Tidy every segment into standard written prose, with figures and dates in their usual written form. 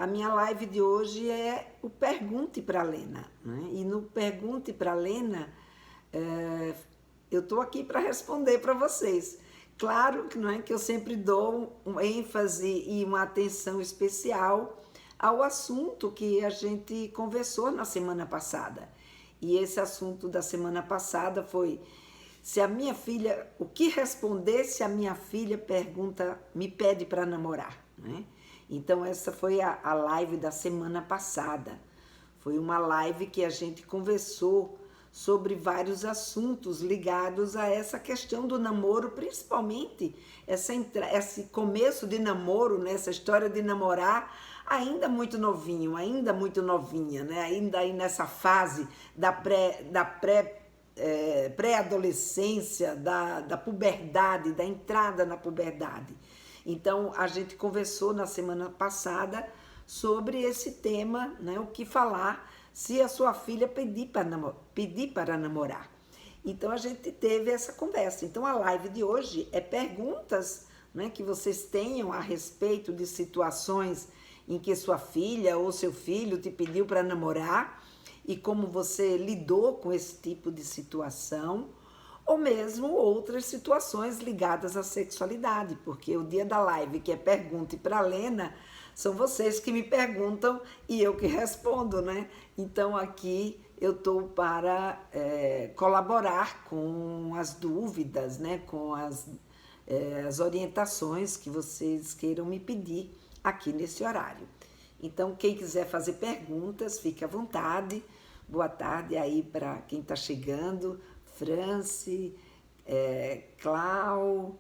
A minha live de hoje é o Pergunte para a Lena, né? E no Pergunte para a Lena, eu estou aqui para responder para vocês. Claro que não é que eu sempre dou um ênfase e uma atenção especial ao assunto que a gente conversou na semana passada. E esse assunto da semana passada foi se a minha filha, o que responder se a minha filha me pede para namorar, né? Então essa foi a live da semana passada. Foi uma live que a gente conversou sobre vários assuntos ligados a essa questão do namoro, principalmente esse começo de namoro, né? Essa história de namorar ainda muito novinho, ainda muito novinha, né? Ainda aí nessa fase da pré-adolescência, da puberdade, da entrada na puberdade. Então, a gente conversou na semana passada sobre esse tema, né? O que falar se a sua filha pedir para namorar. Então, a gente teve essa conversa. Então, a live de hoje é perguntas, né, que vocês tenham a respeito de situações em que sua filha ou seu filho te pediu para namorar e como você lidou com esse tipo de situação, ou mesmo outras situações ligadas à sexualidade, porque o dia da live, que é Pergunte para a Lena, são vocês que me perguntam e eu que respondo, né? Então aqui eu estou para colaborar com as dúvidas, né? Com as orientações que vocês queiram me pedir aqui nesse horário. Então, quem quiser fazer perguntas, fique à vontade. Boa tarde aí para quem está chegando. Franci, Clau.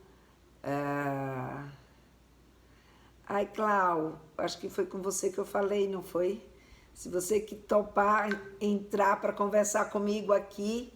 Ai, Clau, acho que foi com você que eu falei, não foi? Se você que topar entrar para conversar comigo aqui,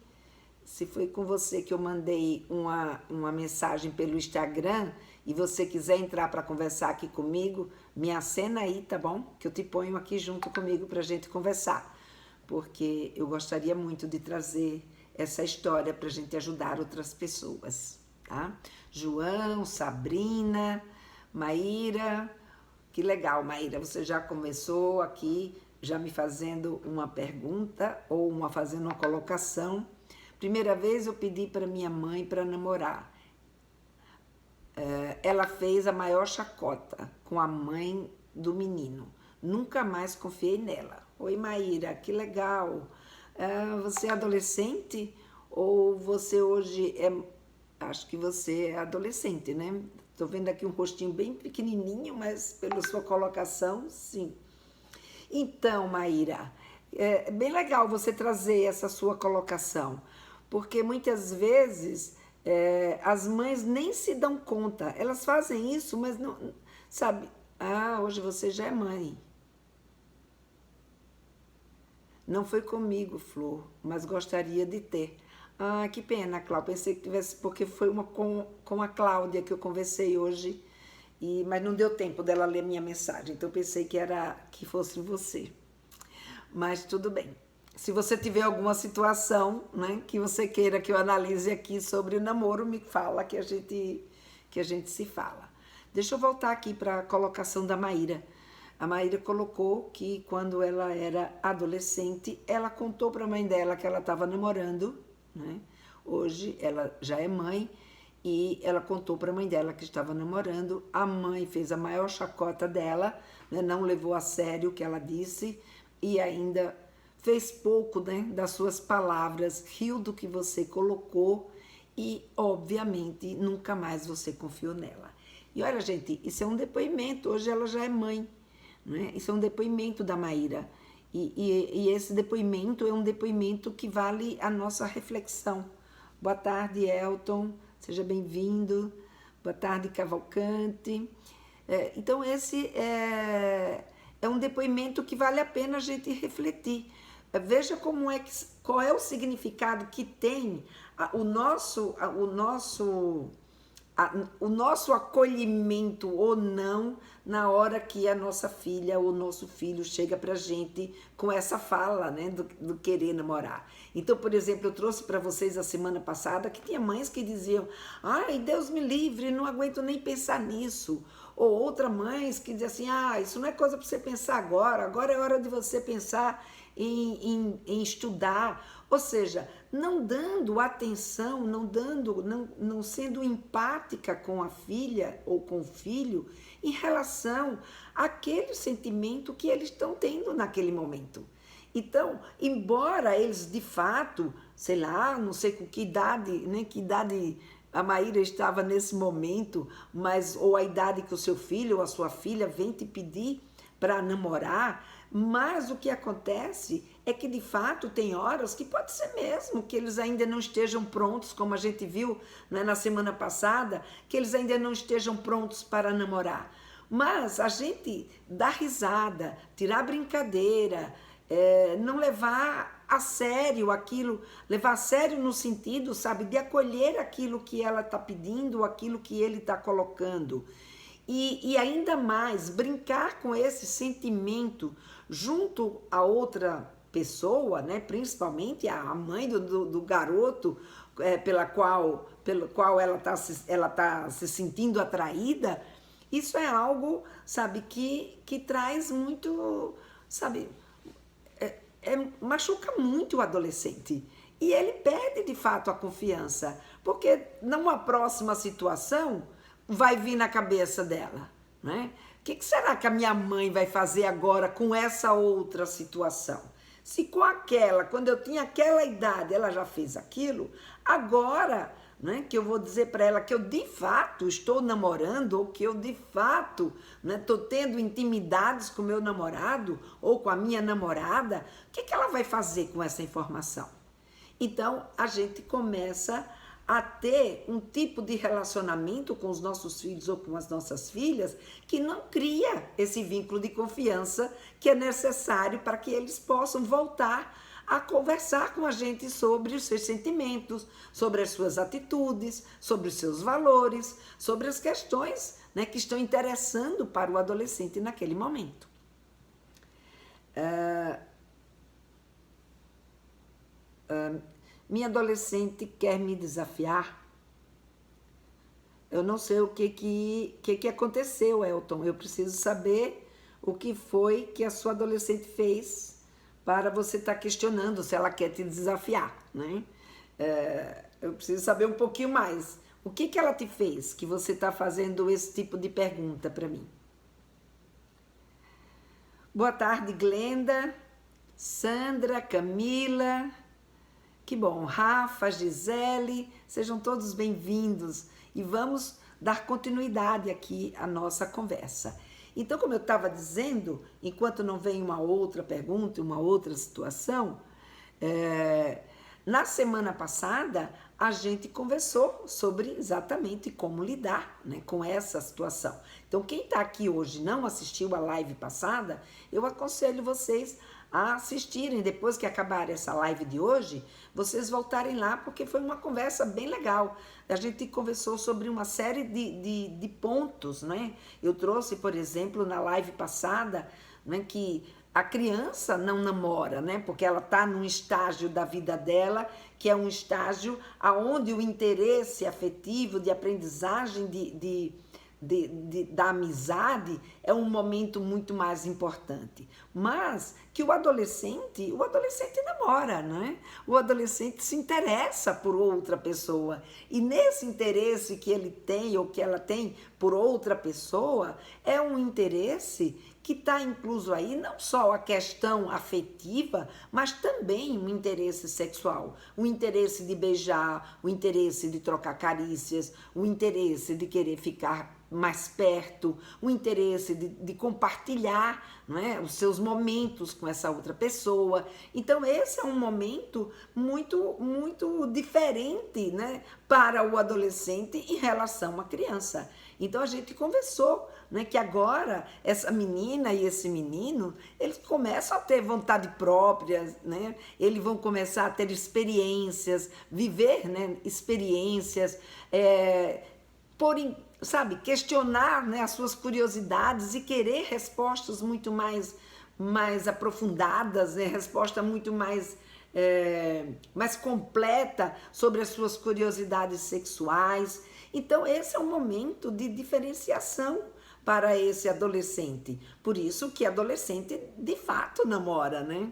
se foi com você que eu mandei uma mensagem pelo Instagram e você quiser entrar para conversar aqui comigo, me acena aí, tá bom? Que eu te ponho aqui junto comigo para a gente conversar. Porque eu gostaria muito de trazer essa história para a gente ajudar outras pessoas, tá? João, Sabrina, Maíra, que legal, Maíra, você já começou aqui, já me fazendo uma pergunta ou fazendo uma colocação. Primeira vez eu pedi para minha mãe para namorar. Ela fez a maior chacota com a mãe do menino. Nunca mais confiei nela. Oi, Maíra, que legal. Você é adolescente ou você hoje é... Acho que você é adolescente, né? Estou vendo aqui um rostinho bem pequenininho, mas pela sua colocação, sim. Então, Maíra, é bem legal você trazer essa sua colocação, porque muitas vezes as mães nem se dão conta. Elas fazem isso, mas não... Sabe? Hoje você já é mãe. Não foi comigo, Flor, mas gostaria de ter. Que pena, Cláudia. Pensei que tivesse, porque foi uma com a Cláudia que eu conversei hoje, mas não deu tempo dela ler minha mensagem, então pensei que fosse você. Mas tudo bem. Se você tiver alguma situação, né, que você queira que eu analise aqui sobre o namoro, me fala que a gente se fala. Deixa eu voltar aqui para a colocação da Maíra. A Maíra colocou que quando ela era adolescente, ela contou para a mãe dela que ela estava namorando, né? Hoje ela já é mãe e ela contou para a mãe dela que estava namorando. A mãe fez a maior chacota dela, né? Não levou a sério o que ela disse e ainda fez pouco, né, das suas palavras, riu do que você colocou e, obviamente, nunca mais você confiou nela. E olha, gente, isso é um depoimento. Hoje ela já é mãe, né? Isso é um depoimento da Maíra. E esse depoimento é um depoimento que vale a nossa reflexão. Boa tarde, Elton, seja bem-vindo. Boa tarde, Cavalcante. Então, esse é um depoimento que vale a pena a gente refletir. Veja qual é o significado que tem o nosso acolhimento ou não na hora que a nossa filha ou nosso filho chega pra gente com essa fala, né, do querer namorar. Então, por exemplo, eu trouxe para vocês a semana passada que tinha mães que diziam: ai, Deus me livre, não aguento nem pensar nisso. ou outras mães que dizem assim, isso não é coisa para você pensar agora é hora de você pensar em estudar, ou seja, não dando atenção, não sendo empática com a filha ou com o filho em relação àquele sentimento que eles estão tendo naquele momento. Então, embora eles de fato, sei lá, não sei com que idade, né, que idade a Maíra estava nesse momento, mas ou a idade que o seu filho ou a sua filha vem te pedir para namorar, mas o que acontece é que de fato tem horas que pode ser mesmo que eles ainda não estejam prontos, como a gente viu, né, na semana passada, que eles ainda não estejam prontos para namorar. Mas a gente dá risada, tirar brincadeira, não levar a sério aquilo, levar a sério no sentido, sabe, de acolher aquilo que ela está pedindo, aquilo que ele está colocando. E ainda mais, brincar com esse sentimento junto a outra pessoa, né, principalmente a mãe do garoto, pelo qual ela tá se sentindo atraída, isso é algo, sabe, que traz muito, sabe, machuca muito o adolescente. E ele perde de fato a confiança, porque numa próxima situação vai vir na cabeça dela, né? O que será que a minha mãe vai fazer agora com essa outra situação? Se com aquela, quando eu tinha aquela idade, ela já fez aquilo, agora, né, que eu vou dizer para ela que eu de fato estou namorando, ou que eu de fato estou, né, tendo intimidades com meu namorado ou com a minha namorada, o que ela vai fazer com essa informação? Então a gente começa a ter um tipo de relacionamento com os nossos filhos ou com as nossas filhas que não cria esse vínculo de confiança que é necessário para que eles possam voltar a conversar com a gente sobre os seus sentimentos, sobre as suas atitudes, sobre os seus valores, sobre as questões, né, que estão interessando para o adolescente naquele momento. Minha adolescente quer me desafiar. Eu não sei o que aconteceu, Elton. Eu preciso saber o que foi que a sua adolescente fez para você estar questionando se ela quer te desafiar, né? Eu preciso saber um pouquinho mais. O que ela te fez que você está fazendo esse tipo de pergunta para mim? Boa tarde, Glenda, Sandra, Camila, que bom, Rafa, Gisele, sejam todos bem-vindos e vamos dar continuidade aqui à nossa conversa. Então, como eu estava dizendo, enquanto não vem uma outra pergunta, uma outra situação, na semana passada a gente conversou sobre exatamente como lidar, né, com essa situação. Então, quem está aqui hoje e não assistiu a live passada, eu aconselho vocês a assistirem, depois que acabar essa live de hoje, vocês voltarem lá, porque foi uma conversa bem legal. A gente conversou sobre uma série de pontos, né? Eu trouxe, por exemplo, na live passada, né, que a criança não namora, né? Porque ela está num estágio da vida dela, que é um estágio onde o interesse afetivo, de aprendizagem da amizade é um momento muito mais importante. Mas que o adolescente namora, né? O adolescente se interessa por outra pessoa. E nesse interesse que ele tem ou que ela tem por outra pessoa, é um interesse que está incluso aí não só a questão afetiva, mas também o interesse sexual, o interesse de beijar, o interesse de trocar carícias, o interesse de querer ficar mais perto, o interesse de compartilhar, não é, os seus momentos com essa outra pessoa. Então esse é um momento muito, muito diferente, né, para o adolescente em relação à criança. Então a gente conversou, né, que agora essa menina e esse menino, eles começam a ter vontade própria, né? Eles vão começar a ter experiências, viver, né, experiências, sabe, questionar, né, as suas curiosidades e querer respostas muito mais aprofundadas, né, resposta muito mais completa sobre as suas curiosidades sexuais. Então esse é um momento de diferenciação para esse adolescente. Por isso que adolescente de fato namora, né?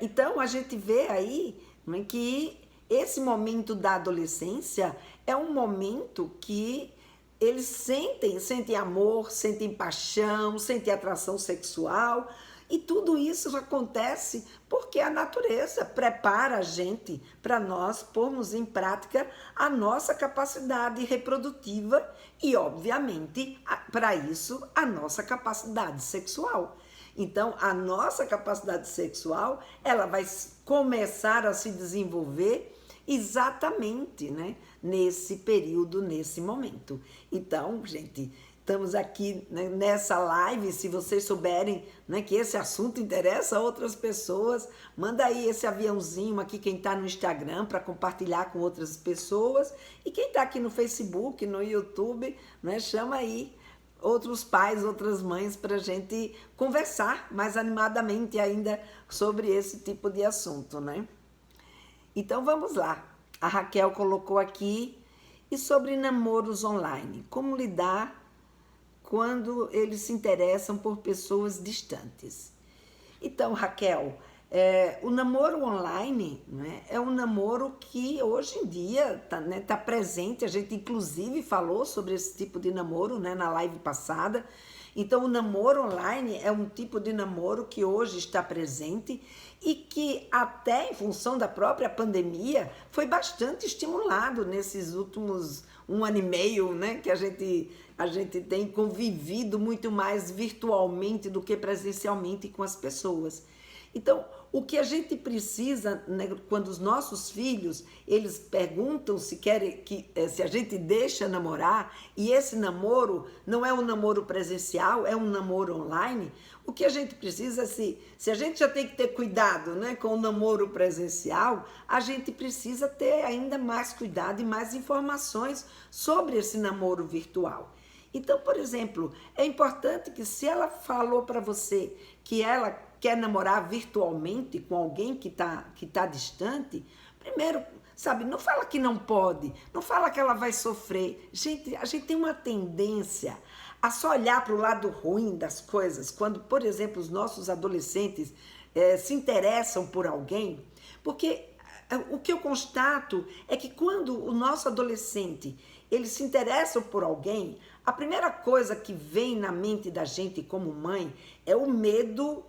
Então a gente vê aí, né, que esse momento da adolescência é um momento que eles sentem amor, sentem paixão, sentem atração sexual, e tudo isso acontece porque a natureza prepara a gente para nós pormos em prática a nossa capacidade reprodutiva e, obviamente, para isso, a nossa capacidade sexual. Então, a nossa capacidade sexual, ela vai começar a se desenvolver exatamente, né, nesse período, nesse momento. Então, gente, estamos aqui, né, nessa live. Se vocês souberem, né, que esse assunto interessa a outras pessoas, manda aí esse aviãozinho aqui, quem está no Instagram, para compartilhar com outras pessoas. E quem está aqui no Facebook, no YouTube, né, chama aí outros pais, outras mães, para a gente conversar mais animadamente ainda sobre esse tipo de assunto, né? Então vamos lá. A Raquel colocou aqui, e sobre namoros online, como lidar quando eles se interessam por pessoas distantes. Então, Raquel, o namoro online, né, é um namoro que hoje em dia está, né, tá presente. A gente inclusive falou sobre esse tipo de namoro, né, na live passada. Então, o namoro online é um tipo de namoro que hoje está presente e que até em função da própria pandemia foi bastante estimulado nesses últimos 1 ano e meio, né, que a gente tem convivido muito mais virtualmente do que presencialmente com as pessoas. Então, o que a gente precisa, né, quando os nossos filhos, eles perguntam se querem se a gente deixa namorar, e esse namoro não é um namoro presencial, é um namoro online, o que a gente precisa, se a gente já tem que ter cuidado, né, com o namoro presencial, a gente precisa ter ainda mais cuidado e mais informações sobre esse namoro virtual. Então, por exemplo, é importante que, se ela falou para você que ela quer namorar virtualmente com alguém que tá distante, primeiro, sabe, não fala que não pode, não fala que ela vai sofrer. Gente, a gente tem uma tendência a só olhar para o lado ruim das coisas, quando, por exemplo, os nossos adolescentes se interessam por alguém, porque o que eu constato é que quando o nosso adolescente, ele se interessa por alguém, a primeira coisa que vem na mente da gente como mãe é o medo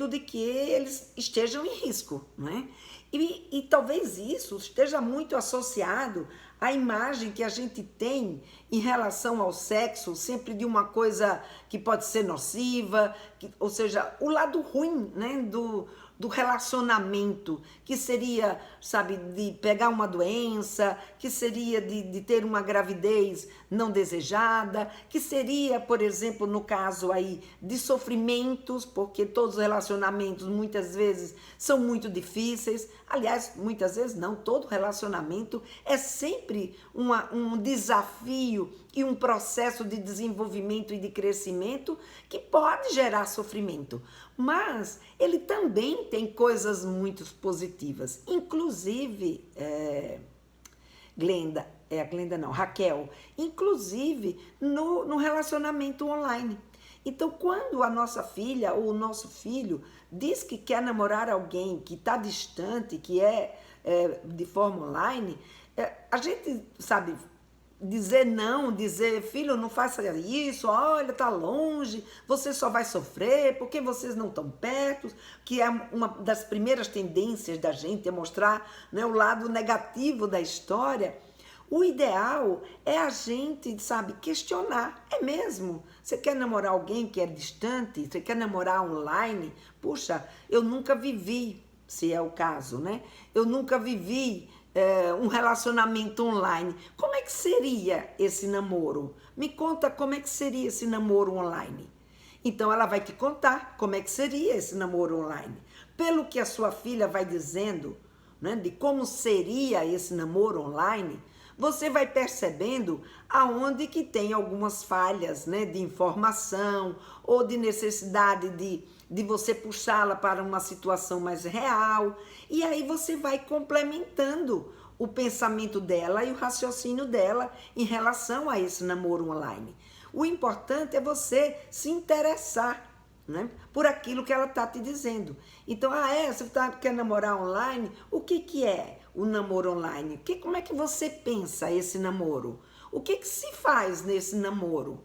de que eles estejam em risco, né? E talvez isso esteja muito associado à imagem que a gente tem em relação ao sexo, sempre de uma coisa que pode ser nociva, ou seja, o lado ruim, né, do relacionamento, que seria, sabe, de pegar uma doença, que seria de ter uma gravidez não desejada, que seria, por exemplo, no caso aí, de sofrimentos, porque todos os relacionamentos muitas vezes são muito difíceis. Aliás, muitas vezes não, todo relacionamento é sempre um desafio e um processo de desenvolvimento e de crescimento que pode gerar sofrimento, mas ele também tem coisas muito positivas. Inclusive, Raquel, inclusive no relacionamento online. Então, quando a nossa filha ou o nosso filho diz que quer namorar alguém que está distante, que de forma online, a gente, sabe, dizer não, dizer, filho, não faça isso, olha, tá longe, você só vai sofrer, porque vocês não estão perto, que é uma das primeiras tendências da gente, é mostrar, né, o lado negativo da história. O ideal é a gente, sabe, questionar. É mesmo? Você quer namorar alguém que é distante? Você quer namorar online? Puxa, eu nunca vivi, se é o caso, né? Eu nunca vivi um relacionamento online. Como é que seria esse namoro? Me conta como é que seria esse namoro online. Então ela vai te contar como é que seria esse namoro online. Pelo que a sua filha vai dizendo, né, de como seria esse namoro online, você vai percebendo aonde que tem algumas falhas, né, de informação ou de necessidade de você puxá-la para uma situação mais real. E aí você vai complementando o pensamento dela e o raciocínio dela em relação a esse namoro online. O importante é você se interessar, né, por aquilo que ela está te dizendo. Então, você quer namorar online? O que é o namoro online? Como é que você pensa esse namoro? O que se faz nesse namoro?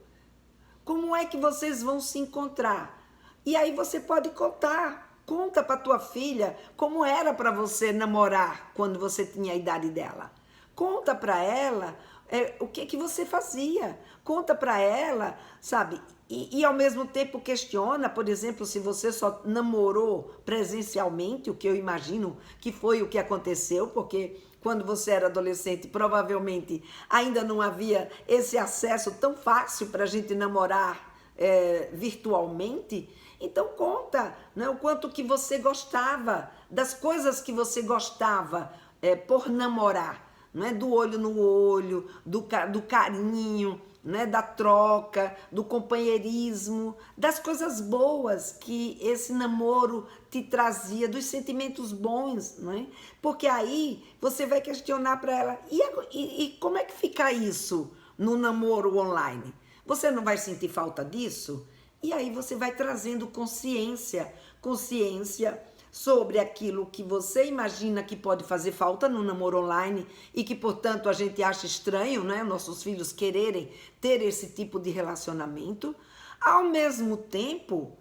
Como é que vocês vão se encontrar? E aí você pode conta para tua filha como era para você namorar quando você tinha a idade dela. Conta para ela o que você fazia. Conta para ela, sabe? E ao mesmo tempo questiona, por exemplo, se você só namorou presencialmente, o que eu imagino que foi o que aconteceu, porque quando você era adolescente, provavelmente ainda não havia esse acesso tão fácil para a gente namorar virtualmente. Então conta, né, o quanto que você gostava, das coisas que você gostava por namorar, né, do olho no olho, do carinho, né, da troca, do companheirismo, das coisas boas que esse namoro te trazia, dos sentimentos bons, né? Porque aí você vai questionar para ela, e como é que fica isso no namoro online? Você não vai sentir falta disso? E aí você vai trazendo consciência sobre aquilo que você imagina que pode fazer falta no namoro online e que, portanto, a gente acha estranho, né? Nossos filhos quererem ter esse tipo de relacionamento. Ao mesmo tempo,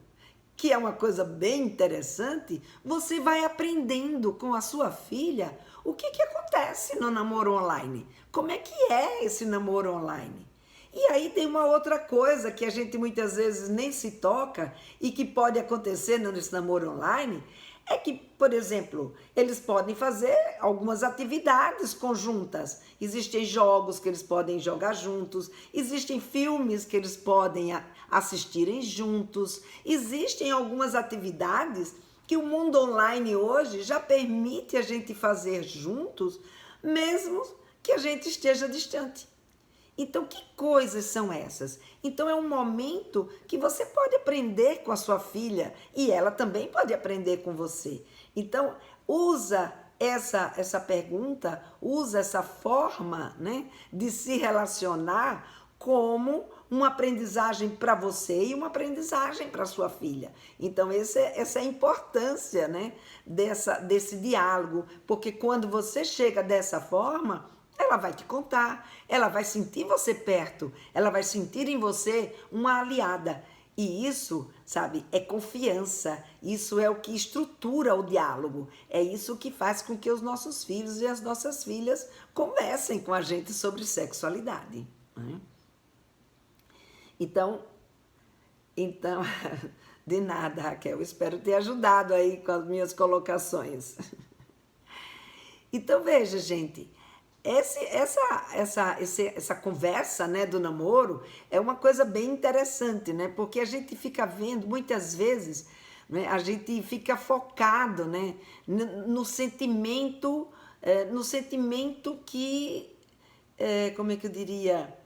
que é uma coisa bem interessante, você vai aprendendo com a sua filha o que acontece no namoro online. Como é que é esse namoro online? E aí tem uma outra coisa que a gente muitas vezes nem se toca e que pode acontecer nesse namoro online, é que, por exemplo, eles podem fazer algumas atividades conjuntas. Existem jogos que eles podem jogar juntos, existem filmes que eles podem assistirem juntos, existem algumas atividades que o mundo online hoje já permite a gente fazer juntos, mesmo que a gente esteja distante. Então, que coisas são essas? Então, é um momento que você pode aprender com a sua filha e ela também pode aprender com você. Então, usa essa pergunta, usa essa forma, né, de se relacionar como uma aprendizagem para você e uma aprendizagem para sua filha. Então, essa é a importância, né, desse diálogo, porque quando você chega dessa forma, ela vai te contar, ela vai sentir você perto, ela vai sentir em você uma aliada. E isso, sabe, é confiança, isso é o que estrutura o diálogo, é isso que faz com que os nossos filhos e as nossas filhas conversem com a gente sobre sexualidade, né? Então, de nada, Raquel, espero ter ajudado aí com as minhas colocações. Então, veja, gente, essa conversa, né, do namoro é uma coisa bem interessante, né? Porque a gente fica vendo, muitas vezes, né, a gente fica focado, né, no sentimento que, como é que eu diria?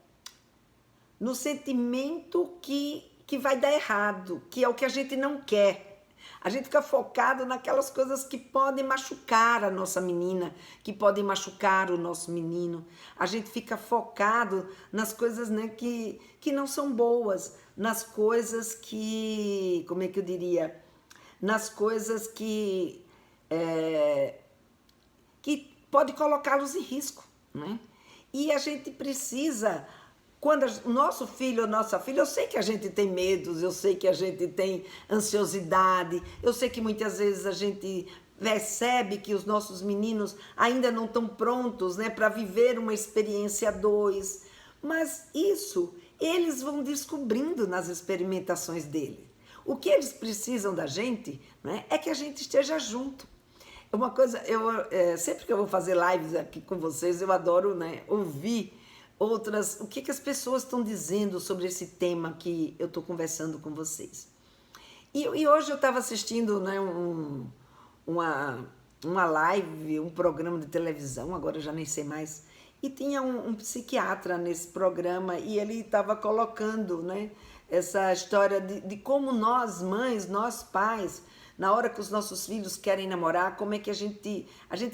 No sentimento que vai dar errado, que é o que a gente não quer. A gente fica focado naquelas coisas que podem machucar a nossa menina, que podem machucar o nosso menino. A gente fica focado nas coisas, né, que não são boas, nas coisas que, como é que eu diria? Nas coisas que pode colocá-los em risco, né? E a gente precisa... Quando o nosso filho ou nossa filha, eu sei que a gente tem medos, eu sei que a gente tem ansiosidade, eu sei que muitas vezes a gente percebe que os nossos meninos ainda não estão prontos, né, para viver uma experiência a dois, mas isso eles vão descobrindo nas experimentações dele. O que eles precisam da gente, né, é que a gente esteja junto. Uma coisa, sempre que eu vou fazer lives aqui com vocês, eu adoro, né, ouvir o que as pessoas estão dizendo sobre esse tema que eu estou conversando com vocês. E hoje eu estava assistindo, né, uma live, um programa de televisão, agora eu já nem sei mais, e tinha um psiquiatra nesse programa e ele estava colocando, né, essa história de como nós, mães, nós pais, na hora que os nossos filhos querem namorar, como é que a gente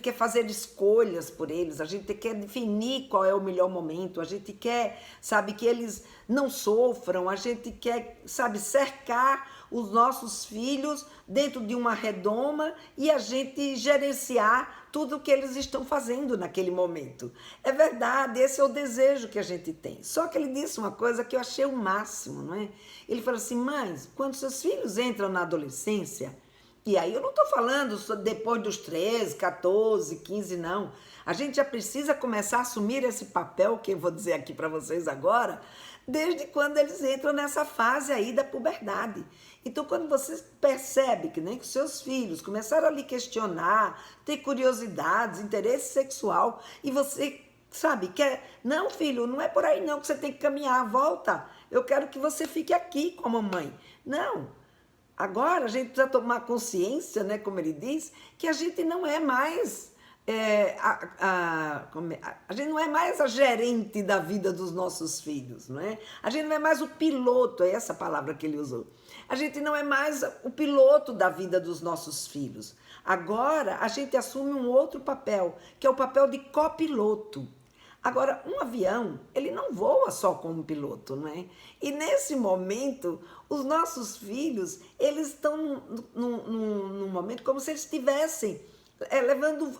quer fazer escolhas por eles, a gente quer definir qual é o melhor momento, a gente quer, sabe, que eles não sofram, a gente quer, sabe, cercar os nossos filhos dentro de uma redoma e a gente gerenciar tudo o que eles estão fazendo naquele momento. É verdade, esse é o desejo que a gente tem. Só que ele disse uma coisa que eu achei o máximo, não é? Ele falou assim, mas quando seus filhos entram na adolescência, e aí eu não estou falando depois dos 13, 14, 15, não. A gente já precisa começar a assumir esse papel, que eu vou dizer aqui para vocês agora, desde quando eles entram nessa fase aí da puberdade. Então, quando você percebe que nem que seus filhos começaram a lhe questionar, ter curiosidades, interesse sexual, e você, sabe, quer, não, filho, não é por aí não que você tem que caminhar, volta, eu quero que você fique aqui com a mamãe. Não, agora a gente precisa tomar consciência, né, como ele diz, que a gente não é mais... a gente não é mais a gerente da vida dos nossos filhos, não é? A gente não é mais o piloto, é essa palavra que ele usou. A gente não é mais o piloto da vida dos nossos filhos. Agora a gente assume um outro papel, que é o papel de copiloto. Agora, um avião, ele não voa só como piloto, não é? E nesse momento, os nossos filhos, eles estão num momento como se eles estivessem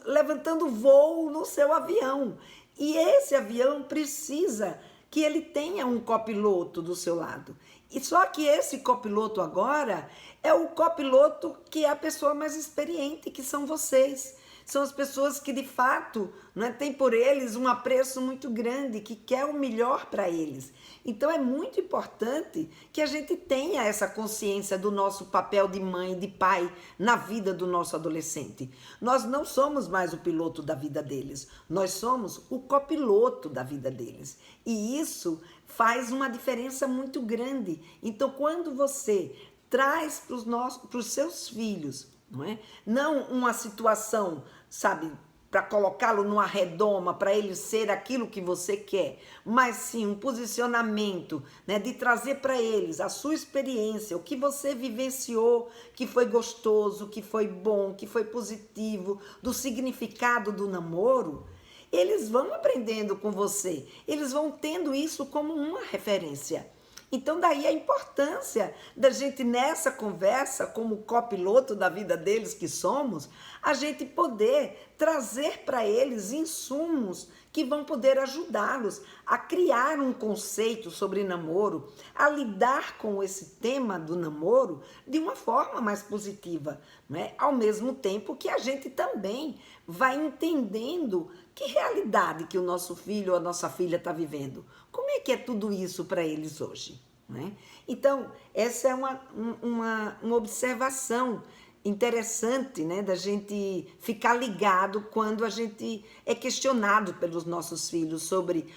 levantando voo no seu avião. E esse avião precisa que ele tenha um copiloto do seu lado. E só que esse copiloto agora é o copiloto que é a pessoa mais experiente, que são vocês. São as pessoas que, de fato, né, têm por eles um apreço muito grande, que quer o melhor para eles. Então, é muito importante que a gente tenha essa consciência do nosso papel de mãe, de pai, na vida do nosso adolescente. Nós não somos mais o piloto da vida deles, nós somos o copiloto da vida deles. E isso faz uma diferença muito grande. Então, quando você traz para os seus filhos, não é? Não uma situação, sabe, para colocá-lo numa redoma, para ele ser aquilo que você quer, mas sim um posicionamento, né, de trazer para eles a sua experiência, o que você vivenciou, que foi gostoso, que foi bom, que foi positivo, do significado do namoro. Eles vão aprendendo com você, eles vão tendo isso como uma referência. Então, daí a importância da gente nessa conversa, como copiloto da vida deles que somos, a gente poder trazer para eles insumos que vão poder ajudá-los a criar um conceito sobre namoro, a lidar com esse tema do namoro de uma forma mais positiva, né? Ao mesmo tempo que a gente também vai entendendo que realidade que o nosso filho ou a nossa filha está vivendo. Como é que é tudo isso para eles hoje? Né? Então, essa é uma observação interessante, né, da gente ficar ligado quando a gente é questionado pelos nossos filhos sobre...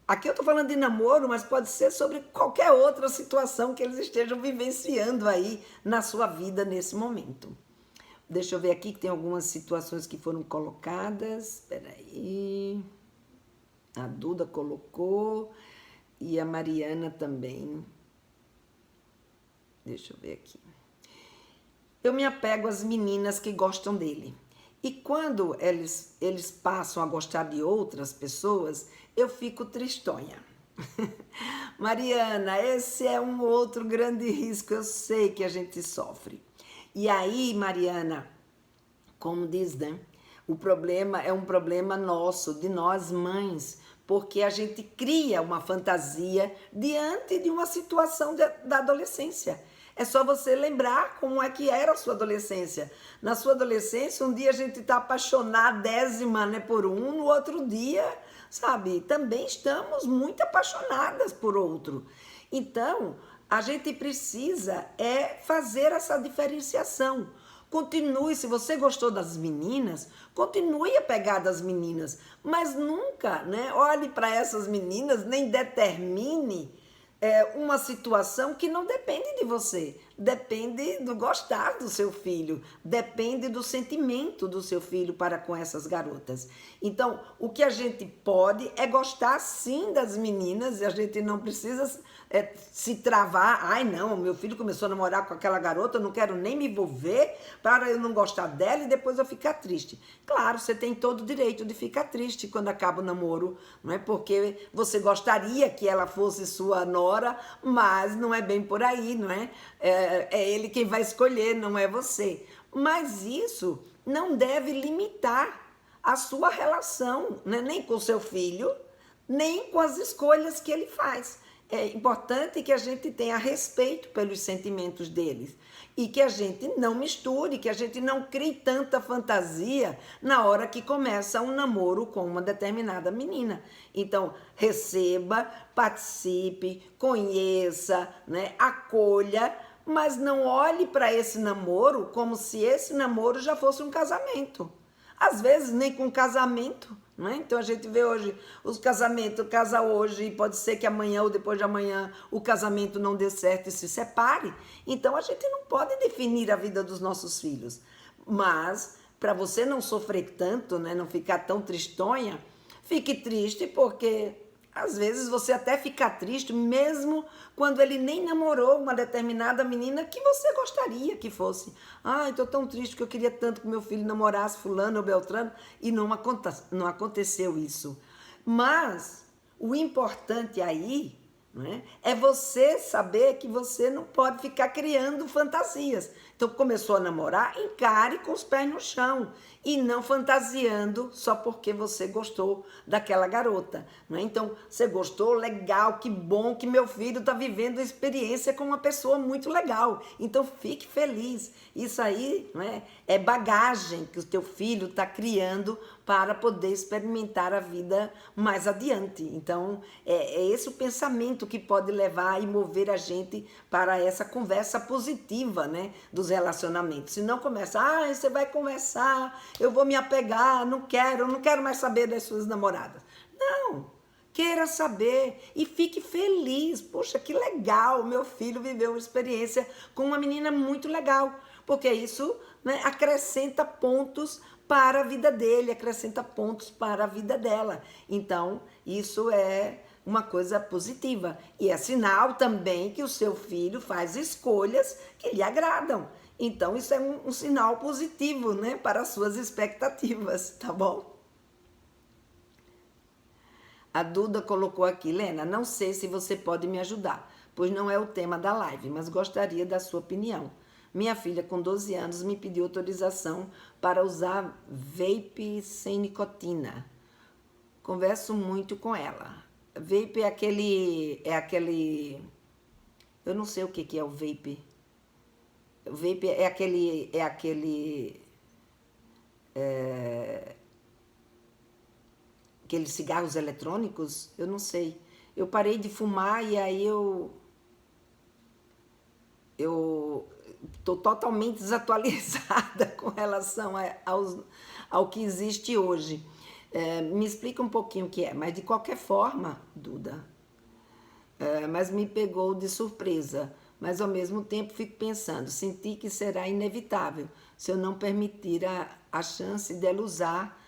Aqui eu estou falando de namoro, mas pode ser sobre qualquer outra situação que eles estejam vivenciando aí na sua vida nesse momento. Deixa eu ver aqui que tem algumas situações que foram colocadas. Espera aí. A Duda colocou e a Mariana também. Deixa eu ver aqui. Eu me apego às meninas que gostam dele. E quando eles passam a gostar de outras pessoas, eu fico tristonha. Mariana, esse é um outro grande risco, eu sei que a gente sofre. E aí, Mariana, como diz, né? O problema é um problema nosso, de nós mães, porque a gente cria uma fantasia diante de uma situação da adolescência. É só você lembrar como é que era a sua adolescência. Na sua adolescência, um dia a gente está apaixonadésima, né, por um, no outro dia, sabe, também estamos muito apaixonadas por outro. Então, a gente precisa fazer essa diferenciação. Continue, se você gostou das meninas, continue apegado às meninas, mas nunca, né, olhe para essas meninas, nem determine uma situação que não depende de você. depende do gostar do seu filho, depende do sentimento do seu filho para com essas garotas. Então, o que a gente pode é gostar sim das meninas, e a gente não precisa se travar. Ai, não, meu filho começou a namorar com aquela garota, eu não quero nem me envolver para eu não gostar dela e depois eu ficar triste. Claro, você tem todo o direito de ficar triste quando acaba o namoro, não é? Porque você gostaria que ela fosse sua nora, mas não é bem por aí, não é? É ele quem vai escolher, não é você. Mas isso não deve limitar a sua relação, né? Nem com o seu filho, nem com as escolhas que ele faz. É importante que a gente tenha respeito pelos sentimentos deles e que a gente não misture, que a gente não crie tanta fantasia na hora que começa um namoro com uma determinada menina. Então, receba, participe, conheça, né? Acolha, mas não olhe para esse namoro como se esse namoro já fosse um casamento. Às vezes nem com casamento, né? Então a gente vê hoje os casamentos, casa hoje e pode ser que amanhã ou depois de amanhã o casamento não dê certo e se separe. Então a gente não pode definir a vida dos nossos filhos. Mas para você não sofrer tanto, né, não ficar tão tristonha, fique triste porque às vezes você até fica triste mesmo quando ele nem namorou uma determinada menina que você gostaria que fosse. Ah, estou tão triste que eu queria tanto que meu filho namorasse fulano ou beltrano e não aconteceu isso. Mas o importante aí, né, é você saber que você não pode ficar criando fantasias. Então começou a namorar, encare com os pés no chão e não fantasiando só porque você gostou daquela garota, né? Então você gostou, legal, que bom que meu filho está vivendo a experiência com uma pessoa muito legal, então fique feliz. Isso aí, né, é bagagem que o teu filho está criando para poder experimentar a vida mais adiante. Então é esse o pensamento que pode levar e mover a gente para essa conversa positiva, né, dos relacionamentos. Se não começa, você vai conversar, eu vou me apegar, não quero mais saber das suas namoradas. Não, queira saber e fique feliz. Poxa, que legal, meu filho viveu uma experiência com uma menina muito legal, porque isso, né, acrescenta pontos para a vida dele, acrescenta pontos para a vida dela. Então, isso é uma coisa positiva. E é sinal também que o seu filho faz escolhas que lhe agradam. Então, isso é um sinal positivo, né, para as suas expectativas, tá bom? A Duda colocou aqui, Lena, não sei se você pode me ajudar, pois não é o tema da live, mas gostaria da sua opinião. Minha filha, com 12 anos, me pediu autorização para usar vape sem nicotina. Converso muito com ela. Vape é aquele... Eu não sei o que é o vape. O vape é aqueles cigarros eletrônicos? Eu não sei. Eu parei de fumar e aí eu estou totalmente desatualizada com relação ao que existe hoje. Me explica um pouquinho o que é, mas de qualquer forma, Duda, mas me pegou de surpresa. Mas ao mesmo tempo fico pensando, senti que será inevitável se eu não permitir a chance dela usar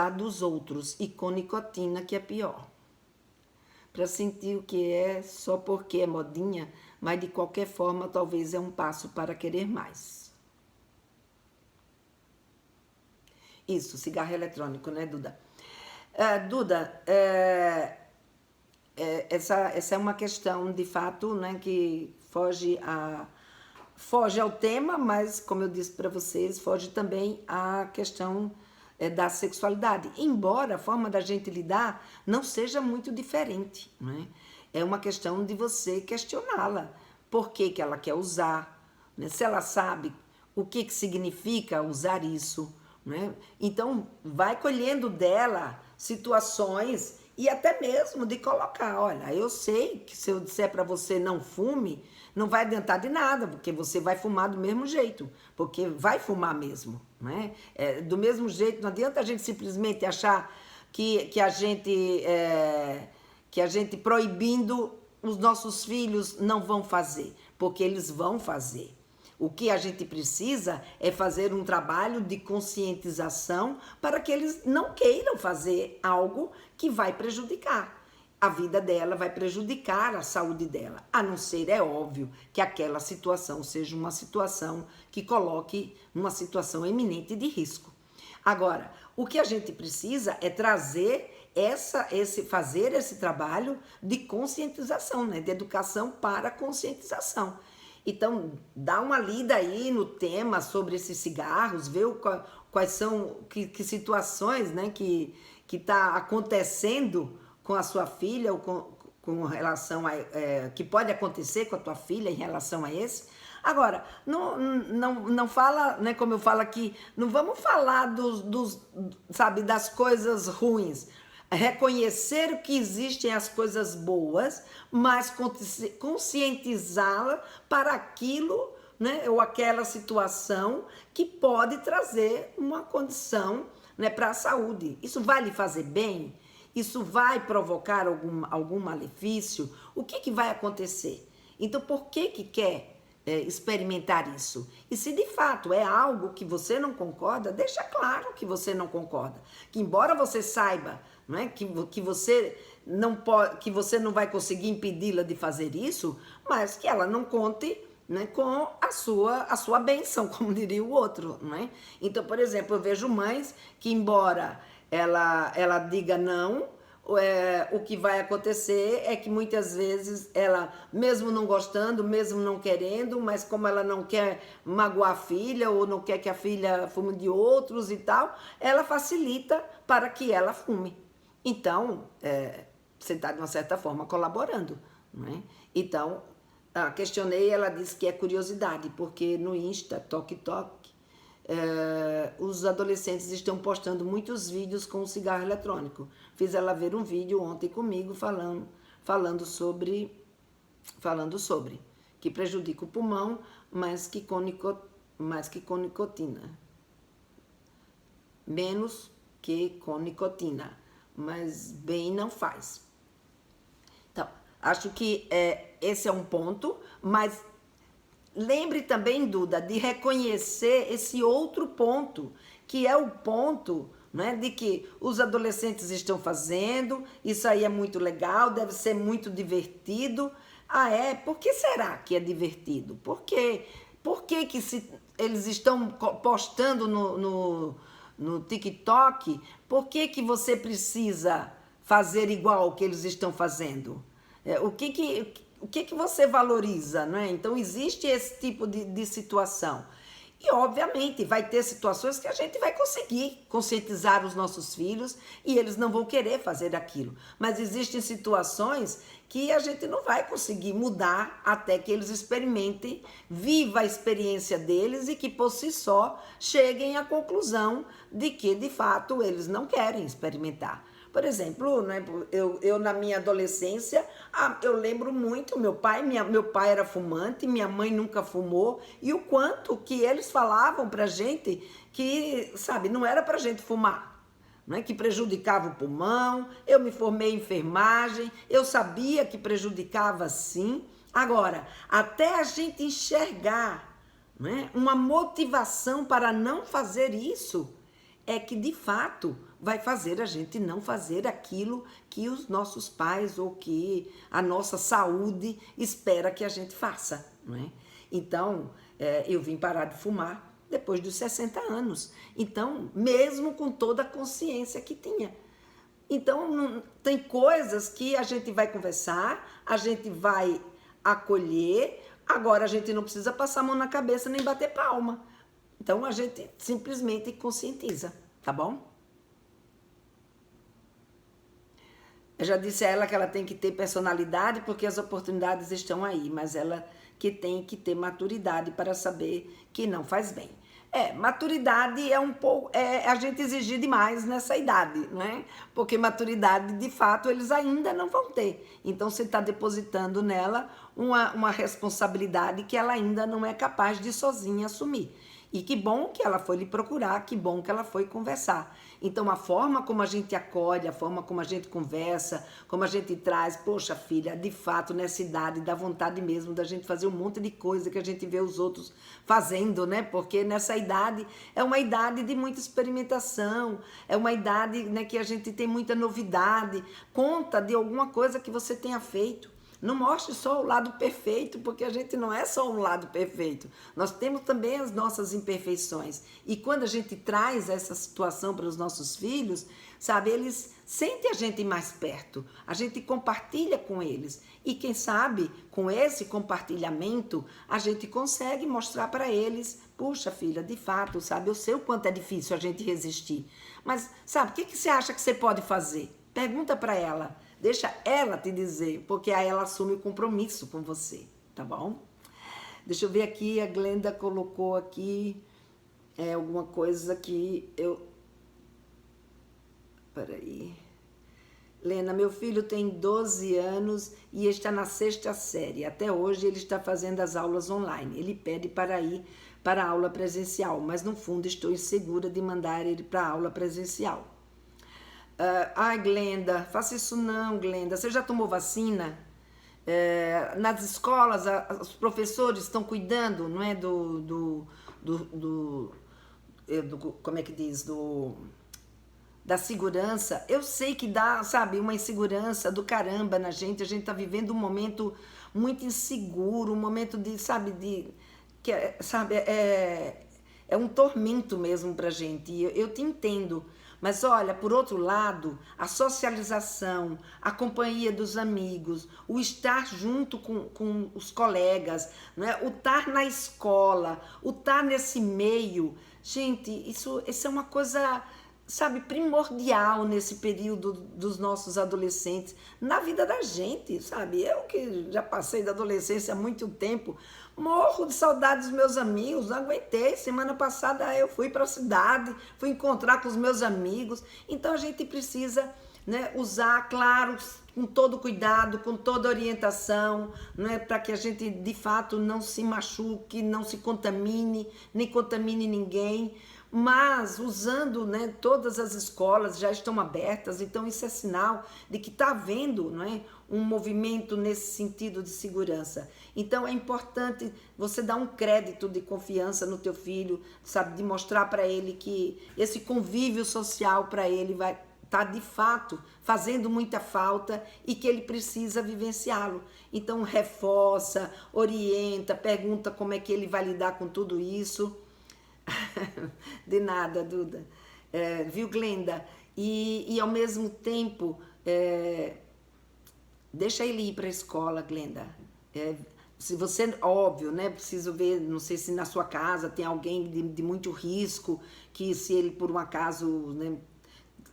dos outros e com nicotina, que é pior. Para sentir o que é só porque é modinha, mas de qualquer forma talvez é um passo para querer mais. Isso, cigarro eletrônico, né, Duda? Duda, essa é uma questão, de fato, né, que foge ao tema, mas, como eu disse para vocês, foge também à questão da sexualidade, embora a forma da gente lidar não seja muito diferente, né? É uma questão de você questioná-la, por que ela quer usar, né? Se ela sabe o que significa usar isso, né? Então vai colhendo dela situações e até mesmo de colocar, olha, eu sei que se eu disser para você não fume, não vai adiantar de nada, porque você vai fumar do mesmo jeito, porque vai fumar mesmo, né? Do mesmo jeito, não adianta a gente simplesmente achar que a gente proibindo os nossos filhos não vão fazer, porque eles vão fazer. O que a gente precisa é fazer um trabalho de conscientização para que eles não queiram fazer algo que vai prejudicar a vida dela, vai prejudicar a saúde dela. A não ser, é óbvio, que aquela situação seja uma situação que coloque numa situação eminente de risco. Agora, o que a gente precisa é trazer fazer esse trabalho de conscientização, né? De educação para conscientização. Então, dá uma lida aí no tema sobre esses cigarros, vê quais são, que situações, né, que está acontecendo com a sua filha, ou com relação a, que pode acontecer com a tua filha em relação a esse. Agora, não fala, né, como eu falo aqui, não vamos falar sabe, das coisas ruins. Reconhecer que existem as coisas boas, mas conscientizá-la para aquilo, né, ou aquela situação que pode trazer uma condição, né, para a saúde. Isso vai lhe fazer bem? Isso vai provocar algum malefício? O que vai acontecer? Então, por que quer experimentar isso? E se de fato é algo que você não concorda, deixa claro que você não concorda. Que embora você saiba, não é, que você não pode, que você não vai conseguir impedi-la de fazer isso, mas que ela não conte, né, com a sua bênção, como diria o outro, não é? Então, por exemplo, eu vejo mães que, embora ela diga não, o que vai acontecer é que muitas vezes ela, mesmo não gostando, mesmo não querendo, mas como ela não quer magoar a filha ou não quer que a filha fume de outros e tal, ela facilita para que ela fume. Então, você está, de uma certa forma, colaborando, não é? Então, questionei, ela disse que é curiosidade, porque no Insta, TikTok, os adolescentes estão postando muitos vídeos com o cigarro eletrônico. Fiz ela ver um vídeo ontem comigo falando sobre que prejudica o pulmão, mas que com nicotina. Menos que com nicotina, mas bem não faz. Então, acho que esse é um ponto, mas lembre também, Duda, de reconhecer esse outro ponto, que é o ponto, né, de que os adolescentes estão fazendo, isso aí é muito legal, deve ser muito divertido. Por que será que é divertido? Por que eles estão postando no TikTok? Por que você precisa fazer igual ao que eles estão fazendo? O que você valoriza, né? Então, existe esse tipo de situação. E, obviamente, vai ter situações que a gente vai conseguir conscientizar os nossos filhos e eles não vão querer fazer aquilo. Mas existem situações que a gente não vai conseguir mudar até que eles experimentem, viva a experiência deles e que, por si só, cheguem à conclusão de que, de fato, eles não querem experimentar. Por exemplo, né, eu na minha adolescência, eu lembro muito, meu pai era fumante, minha mãe nunca fumou, e o quanto que eles falavam pra gente que, sabe, não era pra gente fumar, né, que prejudicava o pulmão. Eu me formei em enfermagem, eu sabia que prejudicava sim. Agora, até a gente enxergar, né, uma motivação para não fazer isso, é que de fato vai fazer a gente não fazer aquilo que os nossos pais ou que a nossa saúde espera que a gente faça, não é? Então, eu vim parar de fumar depois dos 60 anos. Então, mesmo com toda a consciência que tinha. Então, tem coisas que a gente vai conversar, a gente vai acolher, agora a gente não precisa passar a mão na cabeça nem bater palma. Então, a gente simplesmente conscientiza, tá bom? Eu já disse a ela que ela tem que ter personalidade porque as oportunidades estão aí, mas ela que tem que ter maturidade para saber que não faz bem. Maturidade é um pouco, a gente exigir demais nessa idade, né? Porque maturidade, de fato, eles ainda não vão ter. Então, você está depositando nela uma responsabilidade que ela ainda não é capaz de sozinha assumir. E que bom que ela foi lhe procurar, que bom que ela foi conversar. Então, a forma como a gente acolhe, a forma como a gente conversa, como a gente traz, poxa, filha, de fato, nessa idade, dá vontade mesmo da gente fazer um monte de coisa que a gente vê os outros fazendo, né? Porque nessa idade é uma idade de muita experimentação, é uma idade, né, que a gente tem muita novidade. Conta de alguma coisa que você tenha feito. Não mostre só o lado perfeito, porque a gente não é só um lado perfeito. Nós temos também as nossas imperfeições. E quando a gente traz essa situação para os nossos filhos, sabe, eles sentem a gente mais perto. A gente compartilha com eles. E quem sabe, com esse compartilhamento, a gente consegue mostrar para eles, puxa, filha, de fato, sabe, eu sei o quanto é difícil a gente resistir. Mas, sabe, o que você acha que você pode fazer? Pergunta para ela. Deixa ela te dizer, porque aí ela assume o compromisso com você, tá bom? Deixa eu ver aqui, a Glenda colocou aqui alguma coisa que eu... Peraí. Lena, meu filho tem 12 anos e está na 6ª série. Até hoje ele está fazendo as aulas online. Ele pede para ir para a aula presencial, mas no fundo estou insegura de mandar ele para a aula presencial. Ai, Glenda, faça isso não, Glenda. Você já tomou vacina? Nas escolas, os professores estão cuidando, não é? Como é que diz? Da segurança. Eu sei que dá, sabe, uma insegurança do caramba na gente. A gente tá vivendo um momento muito inseguro, um momento de, sabe, é um tormento mesmo pra gente. E eu te entendo. Mas olha, por outro lado, a socialização, a companhia dos amigos, o estar junto com os colegas, né? O estar na escola, o estar nesse meio, gente, isso é uma coisa, sabe, primordial nesse período dos nossos adolescentes, na vida da gente, sabe? Eu que já passei da adolescência há muito tempo, morro de saudade dos meus amigos, não aguentei. Semana passada eu fui para a cidade, fui encontrar com os meus amigos. Então a gente precisa, né, usar, claro, com todo cuidado, com toda orientação, né, para que a gente de fato não se machuque, não se contamine, nem contamine ninguém. Mas usando, né, todas as escolas já estão abertas, então isso é sinal de que está havendo, não é, um movimento nesse sentido de segurança. Então é importante você dar um crédito de confiança no teu filho, sabe, de mostrar para ele que esse convívio social para ele vai estar de fato fazendo muita falta e que ele precisa vivenciá-lo. Então reforça, orienta, pergunta como é que ele vai lidar com tudo isso. De nada, Duda. Viu, Glenda? E ao mesmo tempo, deixa ele ir para a escola, Glenda. Se você, óbvio, né? Preciso ver, não sei se na sua casa tem alguém de muito risco, que se ele por um acaso, né,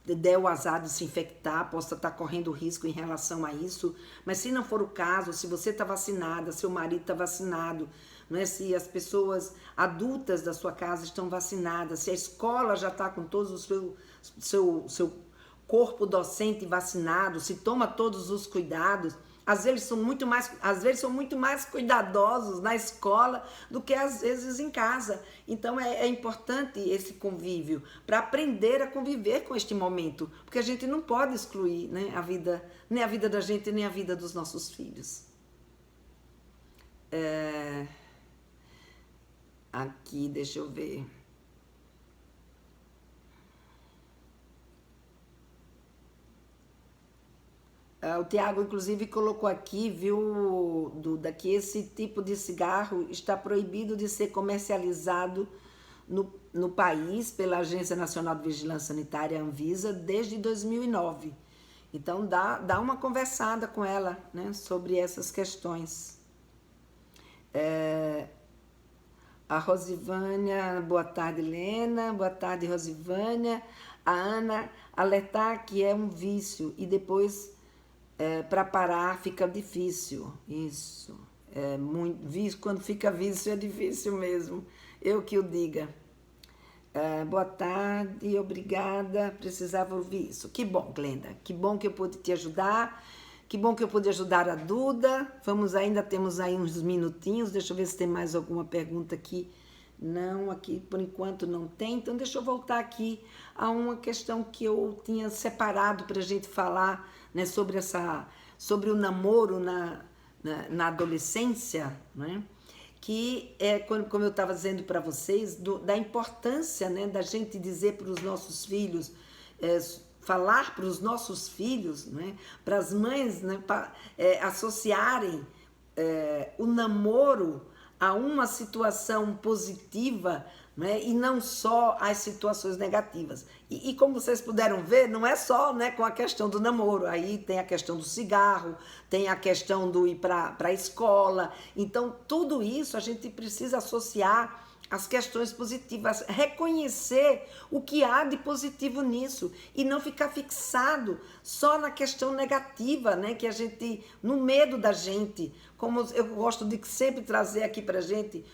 der o azar de se infectar, possa estar correndo risco em relação a isso. Mas se não for o caso, se você está vacinada, seu marido está vacinado, não é? Se as pessoas adultas da sua casa estão vacinadas, se a escola já está com todo o seu corpo docente vacinado, se toma todos os cuidados, às vezes são muito mais cuidadosos na escola do que às vezes em casa. Então é importante esse convívio para aprender a conviver com este momento, porque a gente não pode excluir, né, a vida, nem a vida da gente, nem a vida dos nossos filhos. Aqui, deixa eu ver. O Tiago, inclusive, colocou aqui, viu, Duda, que esse tipo de cigarro está proibido de ser comercializado no país pela Agência Nacional de Vigilância Sanitária, Anvisa, desde 2009. Então, dá uma conversada com ela, né, sobre essas questões. A Rosivânia, boa tarde, Helena, boa tarde, Rosivânia. A Ana, alertar que é um vício e depois para parar fica difícil. Isso, vício, quando fica vício é difícil mesmo, eu que o diga. Boa tarde, obrigada, precisava ouvir isso. Que bom, Glenda, que bom que eu pude te ajudar. Que bom que eu pude ajudar a Duda. Ainda temos aí uns minutinhos. Deixa eu ver se tem mais alguma pergunta aqui Não, aqui por enquanto não tem. Então deixa eu voltar aqui a uma questão que eu tinha separado para a gente falar, né, sobre o namoro na adolescência, né? Que é, como eu estava dizendo para vocês, da importância, né, da gente dizer para os nossos filhos, falar para os nossos filhos, né, para as mães, né, associarem o namoro a uma situação positiva, né, e não só as situações negativas. E como vocês puderam ver, não é só, né, com a questão do namoro, aí tem a questão do cigarro, tem a questão do ir para a escola. Então, tudo isso a gente precisa associar as questões positivas, reconhecer o que há de positivo nisso e não ficar fixado só na questão negativa, né? Que a gente, no medo da gente, como eu gosto de sempre trazer aqui pra gente,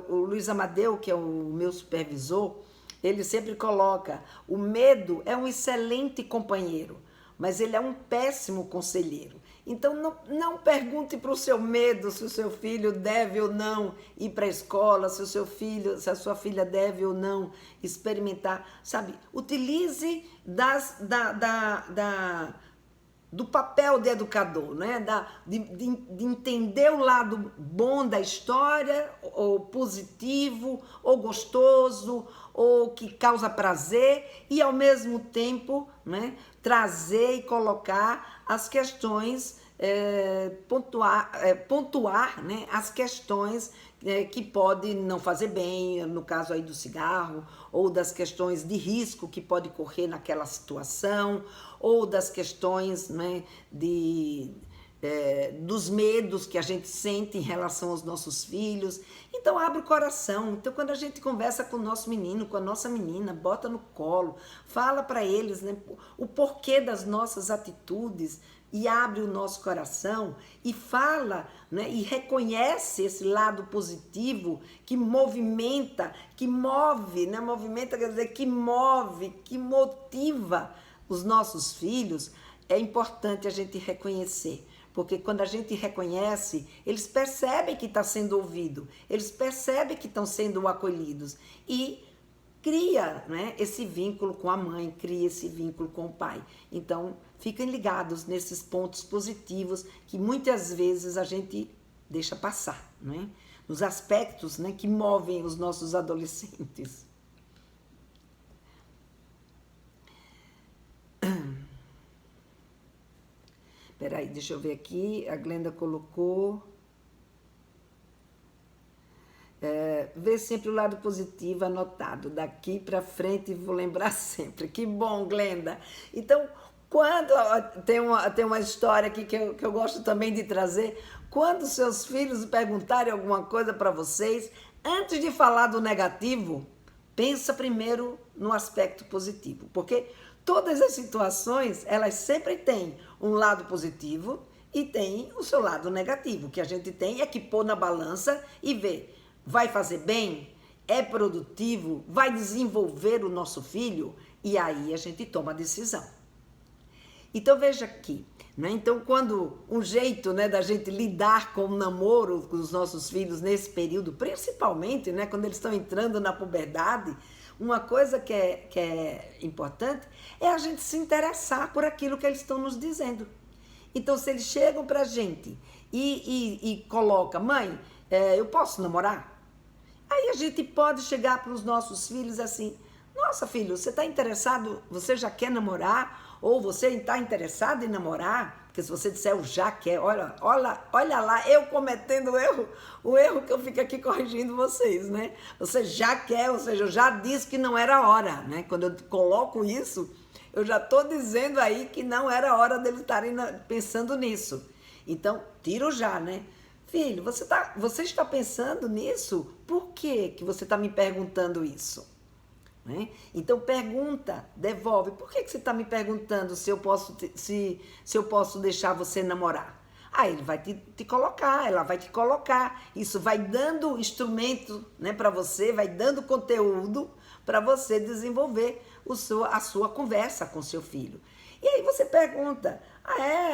o Luiz Amadeu, que é o meu supervisor, ele sempre coloca: o medo é um excelente companheiro, mas ele é um péssimo conselheiro. Então, não pergunte para o seu medo se o seu filho deve ou não ir para a escola, se a sua filha deve ou não experimentar, sabe? Utilize do papel de educador, né? De entender o lado bom da história, ou positivo, ou gostoso, ou que causa prazer, e ao mesmo tempo, né, trazer e colocar as questões, pontuar, né, as questões que pode não fazer bem, no caso aí do cigarro, ou das questões de risco que pode correr naquela situação, ou das questões, né, dos medos que a gente sente em relação aos nossos filhos. Então abre o coração. Então quando a gente conversa com o nosso menino, com a nossa menina, bota no colo, fala para eles, né, o porquê das nossas atitudes, e abre o nosso coração e fala, né, e reconhece esse lado positivo que movimenta, que move, né? Movimenta quer dizer que move, que motiva os nossos filhos. É importante a gente reconhecer, porque quando a gente reconhece, eles percebem que está sendo ouvido, eles percebem que estão sendo acolhidos e cria, né, esse vínculo com a mãe, cria esse vínculo com o pai. Então, fiquem ligados nesses pontos positivos que muitas vezes a gente deixa passar, né? Nos aspectos, né, que movem os nossos adolescentes. Peraí, deixa eu ver aqui, a Glenda colocou... Vê sempre o lado positivo anotado, daqui para frente vou lembrar sempre. Que bom, Glenda. Então, quando tem uma história aqui que eu gosto também de trazer, quando seus filhos perguntarem alguma coisa para vocês, antes de falar do negativo, pensa primeiro no aspecto positivo, porque todas as situações, elas sempre têm um lado positivo e tem o seu lado negativo. O que a gente tem é que pôr na balança e ver: vai fazer bem? É produtivo? Vai desenvolver o nosso filho? E aí a gente toma a decisão. Então veja aqui, né? Então quando um jeito, né, da gente lidar com o namoro com os nossos filhos nesse período, principalmente, né, quando eles estão entrando na puberdade, uma coisa que é importante é a gente se interessar por aquilo que eles estão nos dizendo. Então se eles chegam pra gente e colocam: mãe, eu posso namorar? Aí a gente pode chegar para os nossos filhos assim: nossa, filho, você está interessado, você já quer namorar? Ou você está interessado em namorar? Porque se você disser eu já quer, olha lá, eu cometendo o erro que eu fico aqui corrigindo vocês, né? Você já quer, ou seja, eu já disse que não era hora, né? Quando eu coloco isso, eu já estou dizendo aí que não era hora deles estarem pensando nisso. Então, tiro já, né? Filho, você está pensando nisso? Por que você está me perguntando isso? Né? Então pergunta, devolve. Por que você está me perguntando se eu posso deixar você namorar? Aí ele vai te colocar, ela vai te colocar. Isso vai dando instrumento, né, para você, vai dando conteúdo para você desenvolver a sua conversa com seu filho. E aí você pergunta: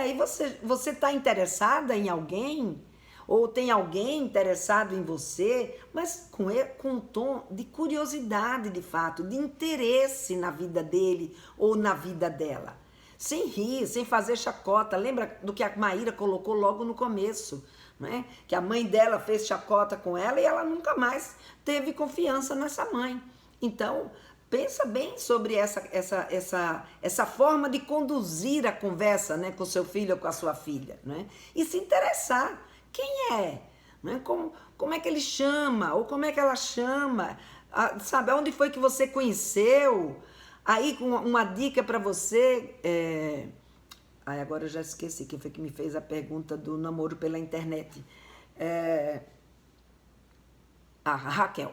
e você está interessada em alguém? ou tem alguém interessado em você, mas com um tom de curiosidade de fato, de interesse na vida dele ou na vida dela. Sem rir, sem fazer chacota. Lembra do que a Maíra colocou logo no começo, né? Que a mãe dela fez chacota com ela e ela nunca mais teve confiança nessa mãe. Então, pensa bem sobre essa forma de conduzir a conversa, né, com seu filho ou com a sua filha, né? E se interessar. Quem é? Né? Como é que ele chama? Ou como é que ela chama? Sabe, onde foi que você conheceu? Aí, com uma dica para você... agora eu já esqueci quem foi que me fez a pergunta do namoro pela internet. A Raquel.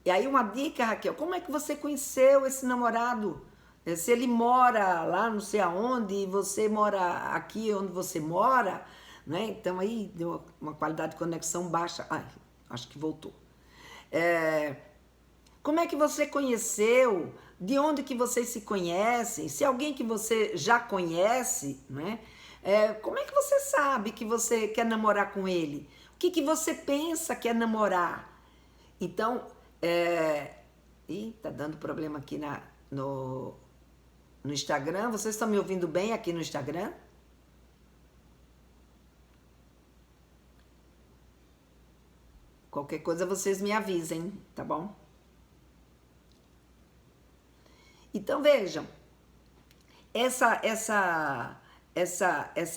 E aí uma dica, Raquel, como é que você conheceu esse namorado? Se ele mora lá não sei aonde e você mora aqui onde você mora, né? Então aí deu uma qualidade de conexão baixa. Ai, acho que voltou. Como é que você conheceu? De onde que vocês se conhecem? Se alguém que você já conhece, né? Como é que você sabe que você quer namorar com ele? O que você pensa que é namorar? Então, tá dando problema aqui no Instagram. Vocês estão me ouvindo bem aqui no Instagram? Qualquer coisa vocês me avisem, tá bom? Então vejam, essa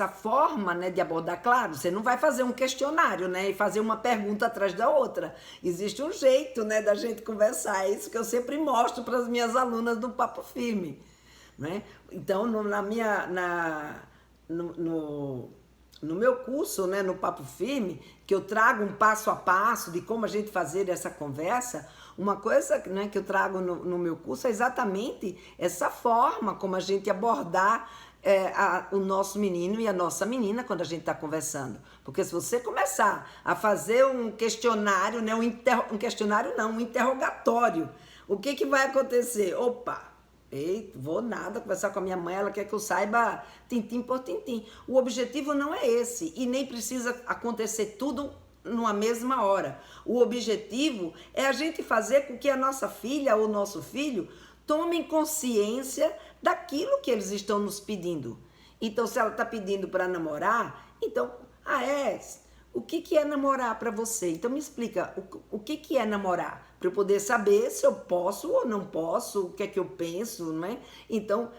forma, né, de abordar, claro, você não vai fazer um questionário, né, e fazer uma pergunta atrás da outra. Existe um jeito, né, da gente conversar. É isso que eu sempre mostro para as minhas alunas do Papo Firme, né? Então, no meu curso, né, no Papo Firme, que eu trago um passo a passo de como a gente fazer essa conversa, uma coisa, né, que eu trago no meu curso é exatamente essa forma como a gente abordar o nosso menino e a nossa menina quando a gente está conversando. Porque se você começar a fazer um questionário, né, um interrogatório, o que vai acontecer? Opa! Ei, vou nada conversar com a minha mãe, ela quer que eu saiba tintim por tintim. O objetivo não é esse e nem precisa acontecer tudo numa mesma hora. O objetivo é a gente fazer com que a nossa filha ou nosso filho tomem consciência daquilo que eles estão nos pedindo. Então, se ela está pedindo para namorar, então, o que é namorar para você? Então, me explica, o que é namorar? Para eu poder saber se eu posso ou não posso, o que é que eu penso, não é? Então,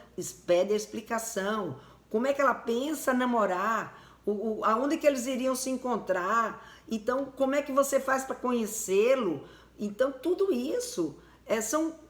pede a explicação. Como é que ela pensa namorar? Aonde que eles iriam se encontrar? Então, como é que você faz para conhecê-lo? Então, tudo isso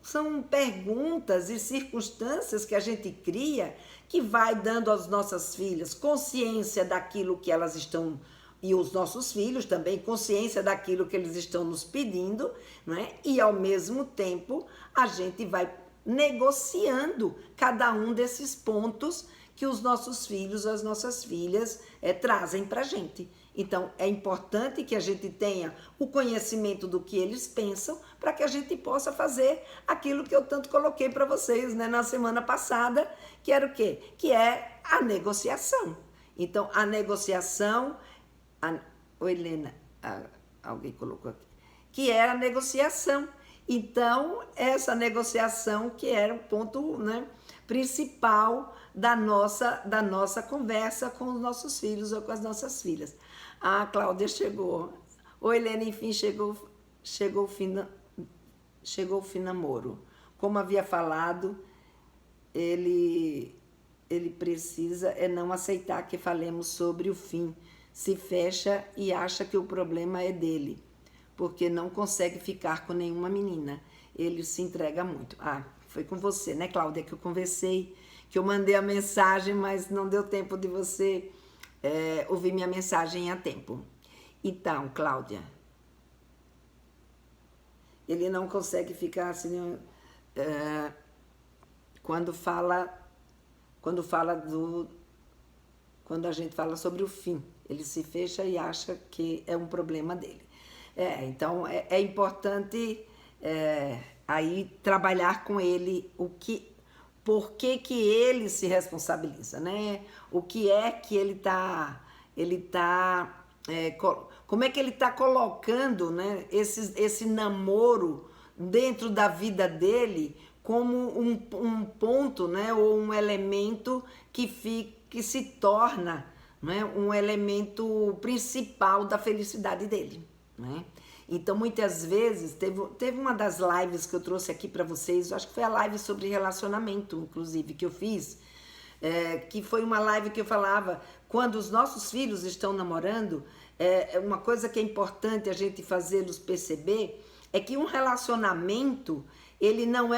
são perguntas e circunstâncias que a gente cria que vai dando às nossas filhas consciência daquilo que elas estão, e os nossos filhos também, consciência daquilo que eles estão nos pedindo, né? E ao mesmo tempo a gente vai negociando cada um desses pontos que os nossos filhos, as nossas filhas trazem para a gente. Então, é importante que a gente tenha o conhecimento do que eles pensam para que a gente possa fazer aquilo que eu tanto coloquei para vocês, né, na semana passada, que era o quê? Que é a negociação. Então, a negociação... Oi, Helena, alguém colocou aqui. Que é a negociação. Então, essa negociação que era o ponto, né, principal da nossa conversa com os nossos filhos ou com as nossas filhas. A Cláudia chegou. Oi, Helena, enfim, chegou o fim do namoro. Como havia falado, ele precisa não aceitar que falemos sobre o fim. Se fecha e acha que o problema é dele, porque não consegue ficar com nenhuma menina. Ele se entrega muito. Foi com você, né, Cláudia, que eu conversei, que eu mandei a mensagem, mas não deu tempo de você ouvir minha mensagem a tempo. Então, Cláudia, ele não consegue ficar assim, quando a gente fala sobre o fim, ele se fecha e acha que é um problema dele. Então, é importante aí trabalhar com ele por que ele se responsabiliza, né? O que é que ele tá como é que ele está colocando, né, esse namoro dentro da vida dele como um ponto, né, ou um elemento que se torna, né, um elemento principal da felicidade dele, né? Então, muitas vezes, teve uma das lives que eu trouxe aqui para vocês, eu acho que foi a live sobre relacionamento, inclusive, que eu fiz, que foi uma live que eu falava, quando os nossos filhos estão namorando, uma coisa que é importante a gente fazê-los perceber é que um relacionamento, ele não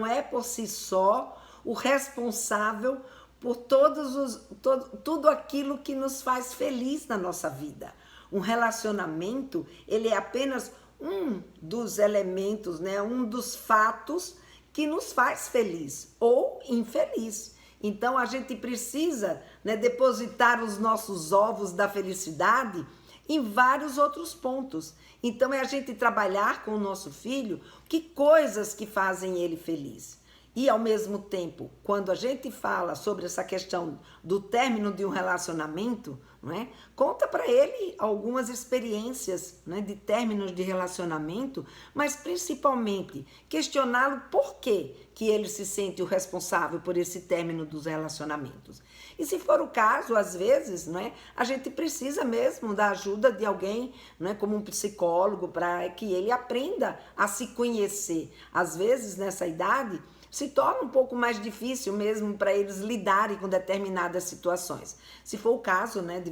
é por si só o responsável por tudo aquilo que nos faz feliz na nossa vida. Um relacionamento, ele é apenas um dos elementos, né? Um dos fatos que nos faz feliz ou infeliz. Então, a gente precisa, né, depositar os nossos ovos da felicidade em vários outros pontos. Então, é a gente trabalhar com o nosso filho que coisas que fazem ele feliz. E, ao mesmo tempo, quando a gente fala sobre essa questão do término de um relacionamento, não é? Conta para ele algumas experiências, né, de términos de relacionamento, mas principalmente questioná-lo por que ele se sente o responsável por esse término dos relacionamentos. E se for o caso, às vezes, não é, a gente precisa mesmo da ajuda de alguém, não é, como um psicólogo, para que ele aprenda a se conhecer. Às vezes, nessa idade, se torna um pouco mais difícil mesmo para eles lidarem com determinadas situações. Se for o caso, né, de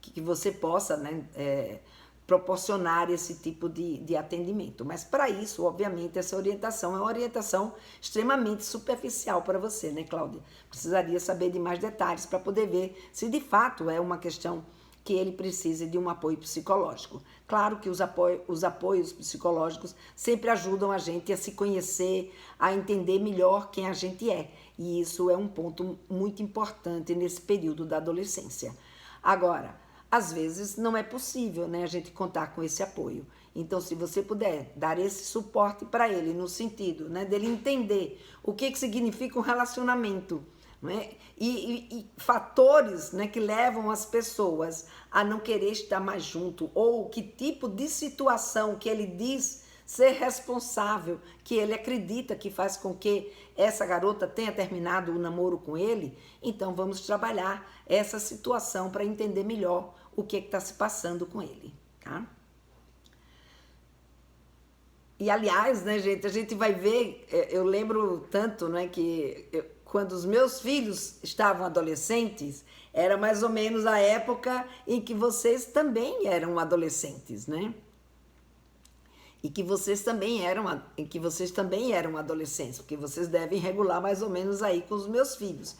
que você possa, né, proporcionar esse tipo de atendimento. Mas para isso, obviamente, essa orientação é uma orientação extremamente superficial para você, né, Cláudia? Precisaria saber de mais detalhes para poder ver se de fato é uma questão que ele precise de um apoio psicológico. Claro que os apoios psicológicos sempre ajudam a gente a se conhecer, a entender melhor quem a gente é. E isso é um ponto muito importante nesse período da adolescência. Agora, às vezes não é possível, né, a gente contar com esse apoio. Então, se você puder dar esse suporte para ele, no sentido, né, dele entender o que significa um relacionamento, né? E fatores, né, que levam as pessoas a não querer estar mais junto, ou que tipo de situação que ele diz ser responsável, que ele acredita que faz com que essa garota tenha terminado o namoro com ele. Então vamos trabalhar essa situação para entender melhor o que está se passando com ele, tá? E aliás, né, gente, a gente vai ver, eu lembro tanto, né, que quando os meus filhos estavam adolescentes, era mais ou menos a época em que vocês também eram adolescentes, né? E que vocês também eram adolescentes, porque vocês devem regular mais ou menos aí com os meus filhos.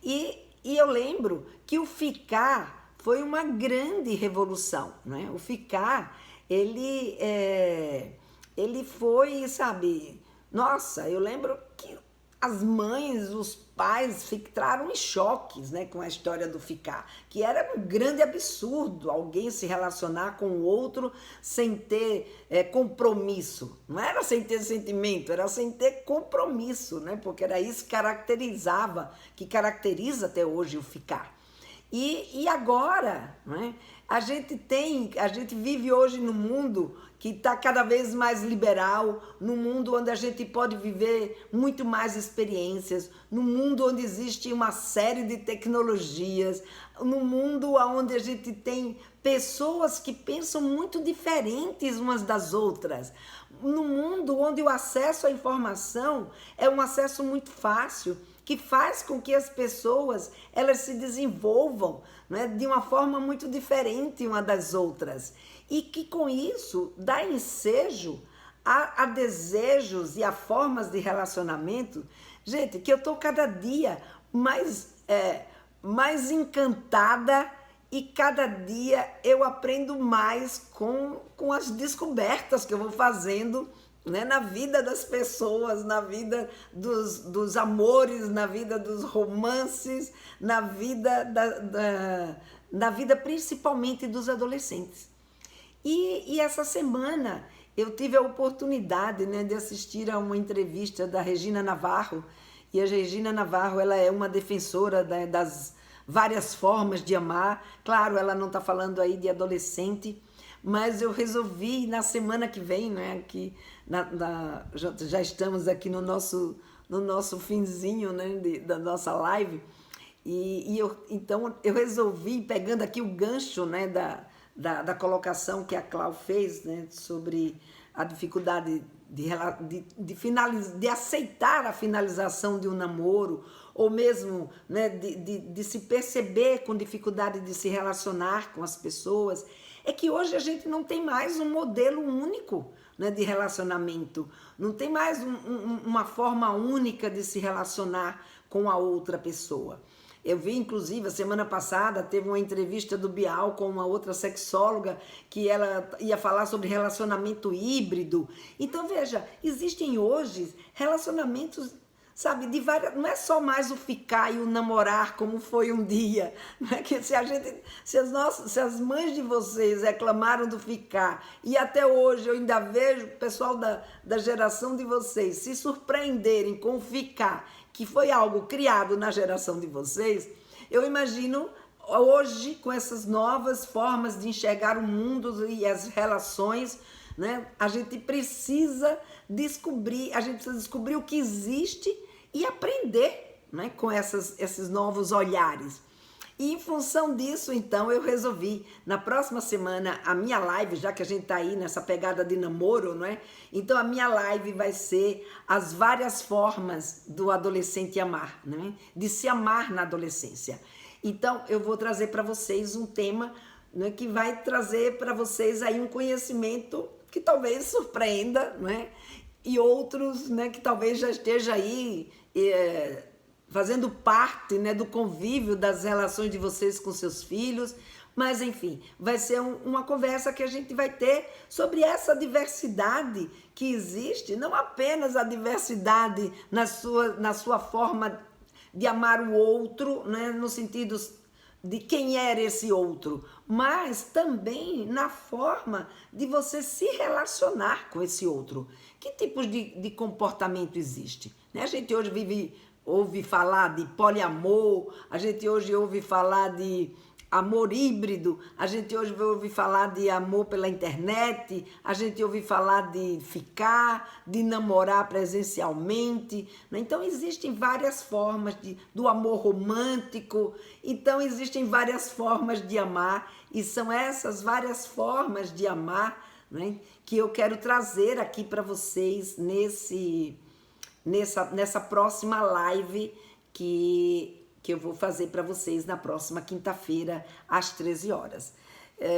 E eu lembro que o ficar foi uma grande revolução, né? O ficar, ele foi, sabe... Nossa, eu lembro que as mães, os pais entraram em choques, né, com a história do ficar, que era um grande absurdo alguém se relacionar com o outro sem ter compromisso. Não era sem ter sentimento, era sem ter compromisso, né, porque era isso que caracteriza até hoje o ficar. E agora, né, a gente vive hoje num mundo que está cada vez mais liberal, num mundo onde a gente pode viver muito mais experiências, num mundo onde existe uma série de tecnologias, num mundo onde a gente tem pessoas que pensam muito diferentes umas das outras, num mundo onde o acesso à informação é um acesso muito fácil, que faz com que as pessoas elas se desenvolvam, né, de uma forma muito diferente uma das outras. E que com isso dá ensejo a desejos e a formas de relacionamento. Gente, que eu estou cada dia mais encantada e cada dia eu aprendo mais com as descobertas que eu vou fazendo, né, na vida das pessoas, na vida dos amores, na vida dos romances, na vida principalmente dos adolescentes. E essa semana eu tive a oportunidade, né, de assistir a uma entrevista da Regina Navarro, e a Regina Navarro ela é uma defensora várias formas de amar. Claro, ela não está falando aí de adolescente, mas eu resolvi na semana que vem, né, que já estamos aqui no nosso finzinho, né, da nossa live, então eu resolvi, pegando aqui o gancho, né, da colocação que a Clau fez, né, sobre a dificuldade de aceitar a finalização de um namoro, ou mesmo, né, de se perceber com dificuldade de se relacionar com as pessoas, é que hoje a gente não tem mais um modelo único, né, de relacionamento, não tem mais uma forma única de se relacionar com a outra pessoa. Eu vi, inclusive, a semana passada, teve uma entrevista do Bial com uma outra sexóloga que ela ia falar sobre relacionamento híbrido. Então, veja, existem hoje relacionamentos, sabe, de várias... Não é só mais o ficar e o namorar como foi um dia. Não é que se as mães de vocês reclamaram do ficar e até hoje eu ainda vejo o pessoal da geração de vocês se surpreenderem com o ficar, que foi algo criado na geração de vocês, eu imagino hoje com essas novas formas de enxergar o mundo e as relações, né? A gente precisa descobrir o que existe e aprender, né, com esses novos olhares. E em função disso, então, eu resolvi, na próxima semana, a minha live, já que a gente tá aí nessa pegada de namoro, não é? Então, a minha live vai ser as várias formas do adolescente amar, né? De se amar na adolescência. Então, eu vou trazer para vocês um tema, né, que vai trazer para vocês aí um conhecimento que talvez surpreenda, né? E outros, né, que talvez já esteja aí... fazendo parte, né, do convívio das relações de vocês com seus filhos, mas enfim, vai ser uma conversa que a gente vai ter sobre essa diversidade que existe, não apenas a diversidade na sua forma de amar o outro, né, no sentido de quem era esse outro, mas também na forma de você se relacionar com esse outro. Que tipos de comportamento existe? Né? A gente hoje ouve falar de poliamor, a gente hoje ouve falar de amor híbrido, a gente hoje ouve falar de amor pela internet, a gente ouve falar de ficar, de namorar presencialmente, né? Então existem várias formas do amor romântico, então existem várias formas de amar, e são essas várias formas de amar, né, que eu quero trazer aqui para vocês nessa próxima live que eu vou fazer para vocês na próxima quinta-feira, às 13 horas.